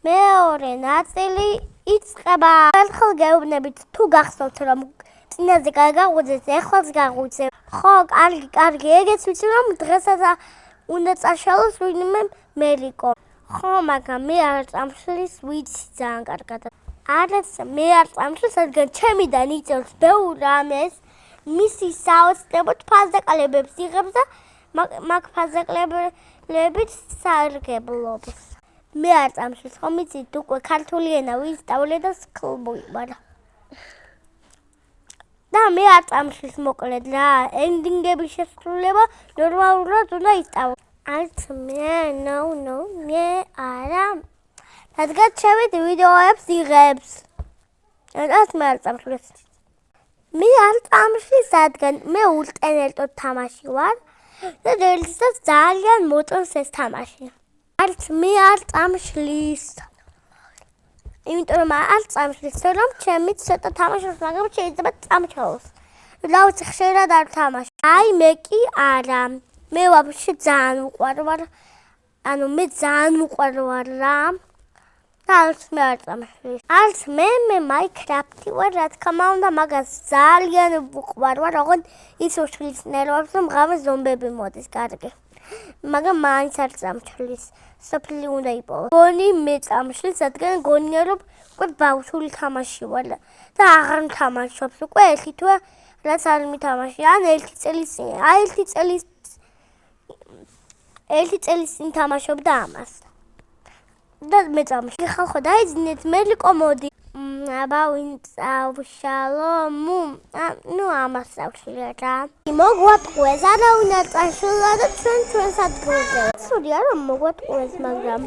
მეორე ნაწილი იწყება. ერთხელ გეუბნებით თუ გახსოვთ რომ წინაზე გაგაღვიძეთ, ეხლაც გაღვიძე. ხო, კარგი, ეგეც ვიცი რომ დღესაც უნდა წაშალოს ვინმე მელიკო. ხო, მაგრამ მე არ წამშლის ვიცი ძალიან კარგად. არც მე არ წამშლის, რადგან ჩემიდან იწევს ბევრ რამეს, მისი საოცრებოდ ფაზაკლებებს იღებს და მაგ ფაზაკლებებით სარგებლობს. მე არ წამშლის, ხომ იცით, უკვე ქართული ენა ვისწავლე და სკლბუიბარა. და მე არ წამშლის მოკლედ რა, ენდინგების შესრულება ნორმალურად უნდა ისწავლო. არც მე, მე არა. რადგან ჩემი ვიდეოებს იღებს. რადგან მე არ წამშლის. მე არ წამშლის, რადგან მე ულტენელტოდ თამაში ვარ და რეალისტად ძალიან მოწონს ეს თამაში. არც მე არ წამშლის. იმიტომ რომ არ წამშლის, რომ ჩემი ცოტა თამაშობს, მაგრამ შეიძლება წამჩაოს. რა ვიცი, ხშირად არ თამაში. აი მე კი არა. მე ვაფშე ძალიან უყვარვარ. მე ძალიან უყვარვარ რა. და არც მე არ წამშლის. არც მე მაინკრაფტი ვარ, რა თქმა უნდა, მაგას ძალიან უყვარვარ, ოღონდ ის უშლის ნერვებს, რომ ღამე ზომბები მოდის კარგი. მაგრამ მაინც არ წამშლის. სოფლი უნდა იპოვო. გონი მე წამშლის, რადგან გონია რომ უკვე ბავშვი თამაში ვარ და აღარ მთამაშობს. უკვე ერთი თვე რაც არ მითამაში, ან ერთი წელი წინ. ერთი წელი წინ თამაშობდა ამას. და მე წამშლი. ხალხო დაიძინეთ, მელიკო მოდი. აბა ვინ წავშალო? ამას წავშლია რა. მოგვატყუეს, არავინ არ წაშლა და ჩვენს ადგილზე. სულია რომ მოგვატყუეს, მაგრამ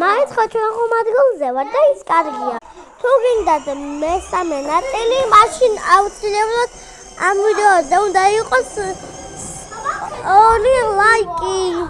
მაინც ხო ჩვენ ხომ ადგილზე ვარ და ის კარგია. თუ გინდათ მესამე ნაწილი, მაშინ აუცილებლად ამ ვიდეოზე უნდა იყოს 2 ლაიკი.